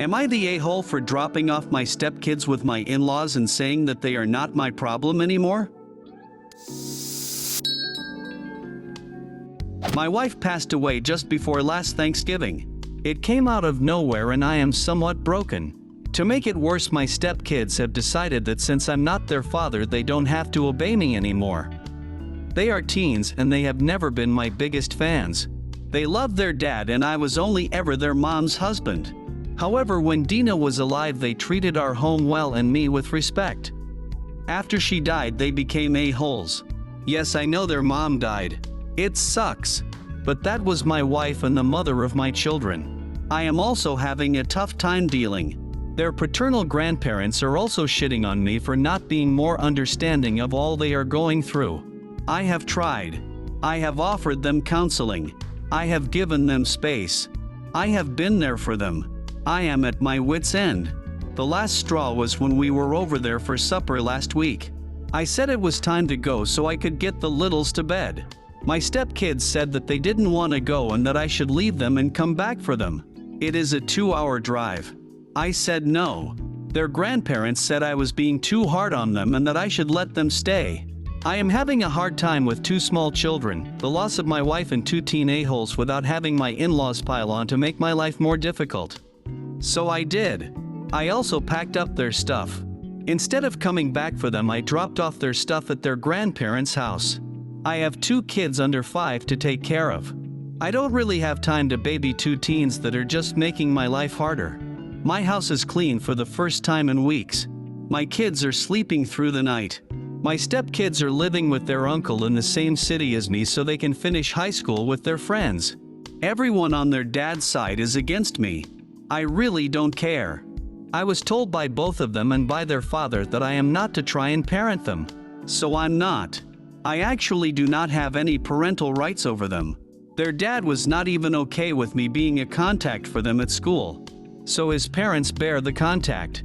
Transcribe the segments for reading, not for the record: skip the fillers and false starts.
Am I the a-hole for dropping off my stepkids with my in-laws and saying that they are not my problem anymore? My wife passed away just before last Thanksgiving. It came out of nowhere and I am somewhat broken. To make it worse, my stepkids have decided that since I'm not their father, they don't have to obey me anymore. They are teens and they have never been my biggest fans. They love their dad and I was only ever their mom's husband. However, when Dina was alive, they treated our home well and me with respect. After she died, they became a-holes. Yes, I know their mom died. It sucks. But that was my wife and the mother of my children. I am also having a tough time dealing. Their paternal grandparents are also shitting on me for not being more understanding of all they are going through. I have tried. I have offered them counseling. I have given them space. I have been there for them. I am at my wit's end. The last straw was when we were over there for supper last week. I said it was time to go so I could get the littles to bed. My stepkids said that they didn't want to go and that I should leave them and come back for them. It is a 2-hour drive. I said no. Their grandparents said I was being too hard on them and that I should let them stay. I am having a hard time with 2 small children, the loss of my wife and 2 teen a-holes without having my in-laws pile on to make my life more difficult. So I did. I also packed up their stuff. Instead of coming back for them, I dropped off their stuff at their grandparents' house. I have 2 kids under 5 to take care of. I don't really have time to baby 2 teens that are just making my life harder. My house is clean for the first time in weeks. My kids are sleeping through the night. My stepkids are living with their uncle in the same city as me so they can finish high school with their friends. Everyone on their dad's side is against me. I really don't care. I was told by both of them and by their father that I am not to try and parent them. So I'm not. I actually do not have any parental rights over them. Their dad was not even okay with me being a contact for them at school. So his parents bear the contact.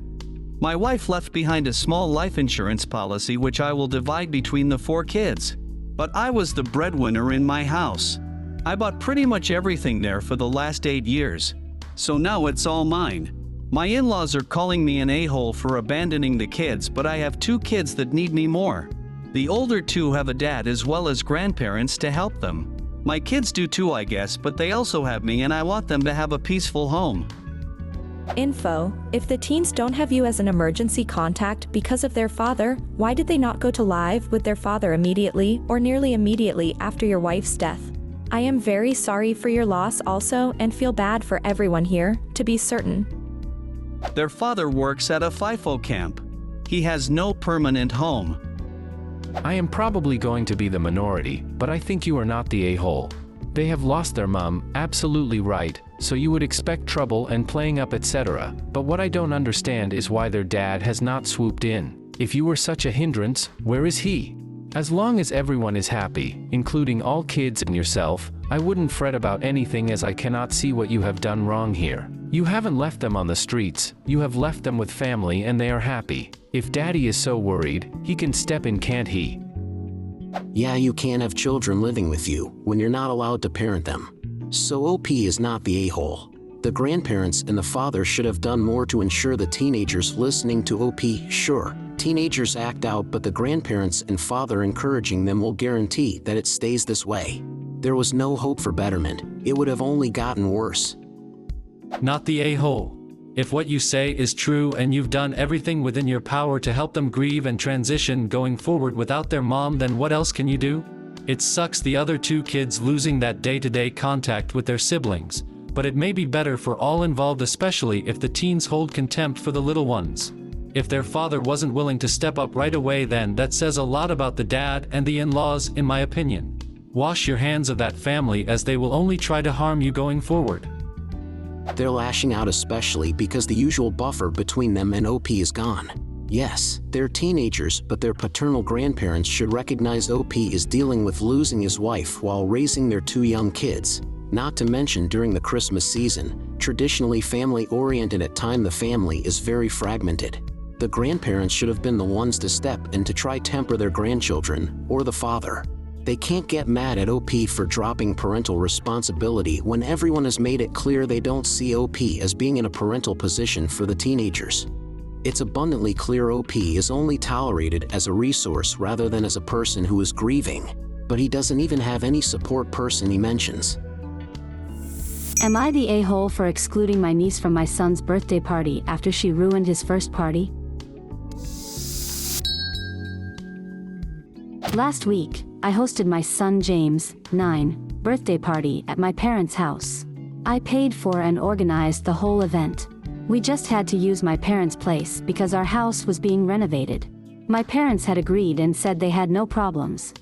My wife left behind a small life insurance policy which I will divide between the 4 kids. But I was the breadwinner in my house. I bought pretty much everything there for the last 8 years. So now it's all mine. My in-laws are calling me an a-hole for abandoning the kids, but I have 2 kids that need me more. The older 2 have a dad as well as grandparents to help them. My kids do too, I guess, but they also have me and I want them to have a peaceful home. Info: if the teens don't have you as an emergency contact because of their father, why did they not go to live with their father immediately or nearly immediately after your wife's death? I am very sorry for your loss also and feel bad for everyone here, to be certain. Their father works at a FIFO camp. He has no permanent home. I am probably going to be the minority, but I think you are not the a-hole. They have lost their mom, absolutely right, so you would expect trouble and playing up etc. But what I don't understand is why their dad has not swooped in. If you were such a hindrance, where is he? As long as everyone is happy, including all kids and yourself, I wouldn't fret about anything as I cannot see what you have done wrong here. You haven't left them on the streets, you have left them with family and they are happy. If daddy is so worried, he can step in, can't he? Yeah, you can't have children living with you when you're not allowed to parent them. So OP is not the a-hole. The grandparents and the father should have done more to ensure the teenagers listening to OP. Sure, teenagers act out, but the grandparents and father encouraging them will guarantee that it stays this way. There was no hope for betterment. It would have only gotten worse. Not the a-hole. If what you say is true and you've done everything within your power to help them grieve and transition going forward without their mom, then what else can you do? It sucks the other 2 kids losing that day-to-day contact with their siblings, but it may be better for all involved, especially if the teens hold contempt for the little ones. If their father wasn't willing to step up right away, then that says a lot about the dad and the in-laws, in my opinion. Wash your hands of that family, as they will only try to harm you going forward. They're lashing out especially because the usual buffer between them and OP is gone. Yes, they're teenagers, but their paternal grandparents should recognize OP is dealing with losing his wife while raising their 2 young kids. Not to mention during the Christmas season, traditionally family-oriented, at time the family is very fragmented. The grandparents should have been the ones to step in to try temper their grandchildren, or the father. They can't get mad at OP for dropping parental responsibility when everyone has made it clear they don't see OP as being in a parental position for the teenagers. It's abundantly clear OP is only tolerated as a resource rather than as a person who is grieving, but he doesn't even have any support person he mentions. Am I the a-hole for excluding my niece from my son's birthday party after she ruined his first party? Last week, I hosted my son James' 9 birthday party at my parents' house. I paid for and organized the whole event. We just had to use my parents' place because our house was being renovated. My parents had agreed and said they had no problems.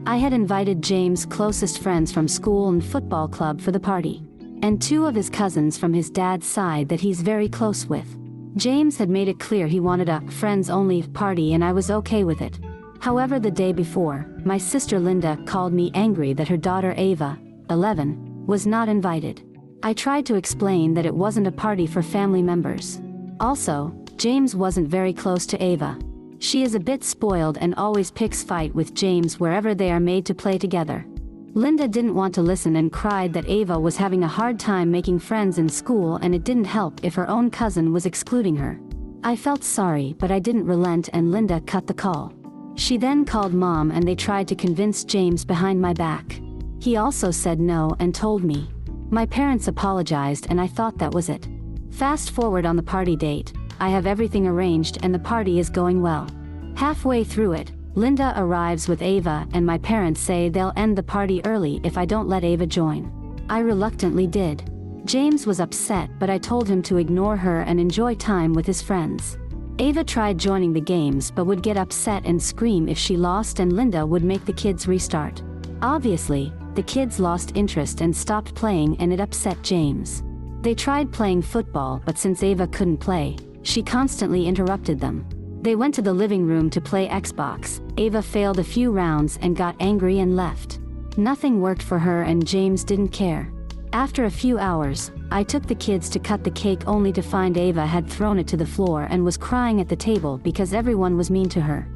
I had invited James' closest friends from school and football club for the party, and 2 of his cousins from his dad's side that he's very close with. James had made it clear he wanted a friends-only party and I was okay with it. However, the day before, my sister Linda called me angry that her daughter Ava, 11, was not invited. I tried to explain that it wasn't a party for family members. Also, James wasn't very close to Ava. She is a bit spoiled and always picks fight with James wherever they are made to play together. Linda didn't want to listen and cried that Ava was having a hard time making friends in school and it didn't help if her own cousin was excluding her. I felt sorry, but I didn't relent and Linda cut the call. She then called Mom and they tried to convince James behind my back. He also said no and told me. My parents apologized and I thought that was it. Fast forward on the party date, I have everything arranged and the party is going well. Halfway through it, Linda arrives with Ava and my parents say they'll end the party early if I don't let Ava join. I reluctantly did. James was upset, but I told him to ignore her and enjoy time with his friends. Ava tried joining the games but would get upset and scream if she lost and Linda would make the kids restart. Obviously, the kids lost interest and stopped playing and it upset James. They tried playing football but since Ava couldn't play, she constantly interrupted them. They went to the living room to play Xbox. Ava failed a few rounds and got angry and left. Nothing worked for her and James didn't care. After a few hours, I took the kids to cut the cake only to find Ava had thrown it to the floor and was crying at the table because everyone was mean to her.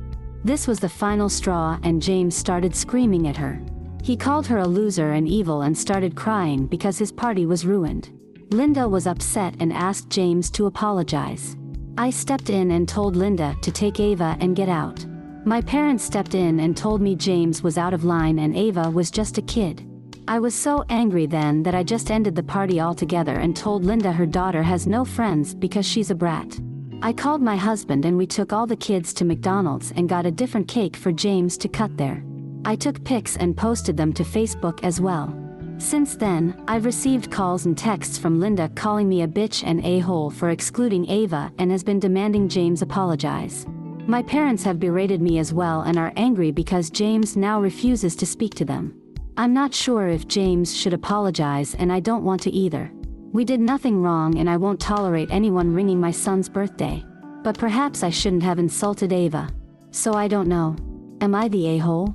This was the final straw and James started screaming at her. He called her a loser and evil and started crying because his party was ruined. Linda was upset and asked James to apologize. I stepped in and told Linda to take Ava and get out. My parents stepped in and told me James was out of line and Ava was just a kid. I was so angry then that I just ended the party altogether and told Linda her daughter has no friends because she's a brat. I called my husband and we took all the kids to McDonald's and got a different cake for James to cut there. I took pics and posted them to Facebook as well. Since then, I've received calls and texts from Linda calling me a bitch and a-hole for excluding Ava and has been demanding James apologize. My parents have berated me as well and are angry because James now refuses to speak to them. I'm not sure if James should apologize and I don't want to either. We did nothing wrong and I won't tolerate anyone ringing my son's birthday. But perhaps I shouldn't have insulted Ava. So I don't know. Am I the a-hole?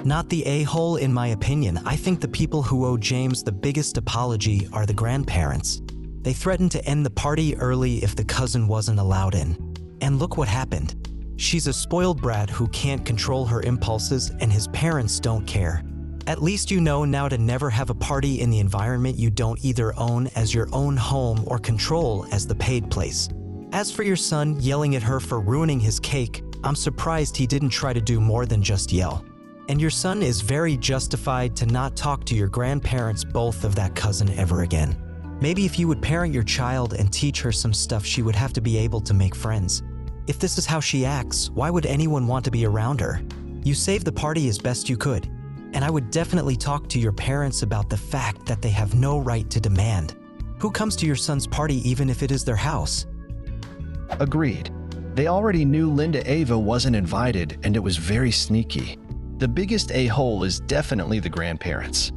Not the a-hole in my opinion. I think the people who owe James the biggest apology are the grandparents. They threatened to end the party early if the cousin wasn't allowed in. And look what happened. She's a spoiled brat who can't control her impulses and his parents don't care. At least you know now to never have a party in the environment you don't either own as your own home or control as the paid place. As for your son yelling at her for ruining his cake, I'm surprised he didn't try to do more than just yell. And your son is very justified to not talk to your grandparents, both of that cousin, ever again. Maybe if you would parent your child and teach her some stuff, she would have to be able to make friends. If this is how she acts, why would anyone want to be around her? You saved the party as best you could. And I would definitely talk to your parents about the fact that they have no right to demand. Who comes to your son's party even if it is their house? Agreed. They already knew Linda Ava wasn't invited and it was very sneaky. The biggest a-hole is definitely the grandparents.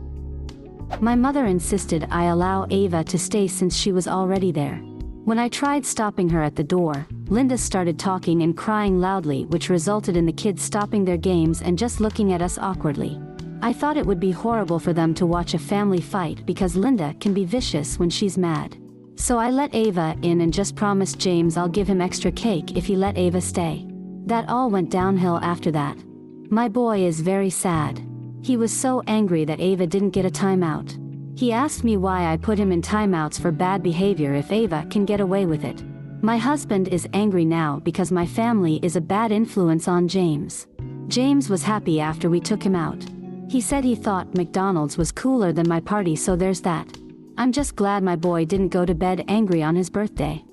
My mother insisted I allow Ava to stay since she was already there. When I tried stopping her at the door, Linda started talking and crying loudly, which resulted in the kids stopping their games and just looking at us awkwardly. I thought it would be horrible for them to watch a family fight because Linda can be vicious when she's mad. So I let Ava in and just promised James I'll give him extra cake if he let Ava stay. That all went downhill after that. My boy is very sad. He was so angry that Ava didn't get a timeout. He asked me why I put him in timeouts for bad behavior if Ava can get away with it. My husband is angry now because my family is a bad influence on James. James was happy after we took him out. He said he thought McDonald's was cooler than my party, so there's that. I'm just glad my boy didn't go to bed angry on his birthday.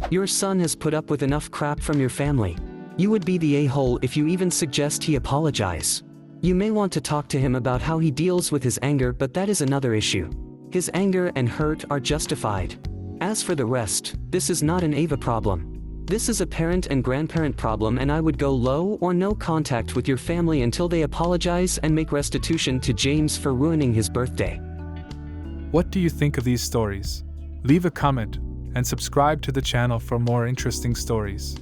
Your son has put up with enough crap from your family. You would be the a-hole if you even suggest he apologize. You may want to talk to him about how he deals with his anger, but that is another issue. His anger and hurt are justified. As for the rest, this is not an Ava problem. This is a parent and grandparent problem, and I would go low or no contact with your family until they apologize and make restitution to James for ruining his birthday. What do you think of these stories? Leave a comment and subscribe to the channel for more interesting stories.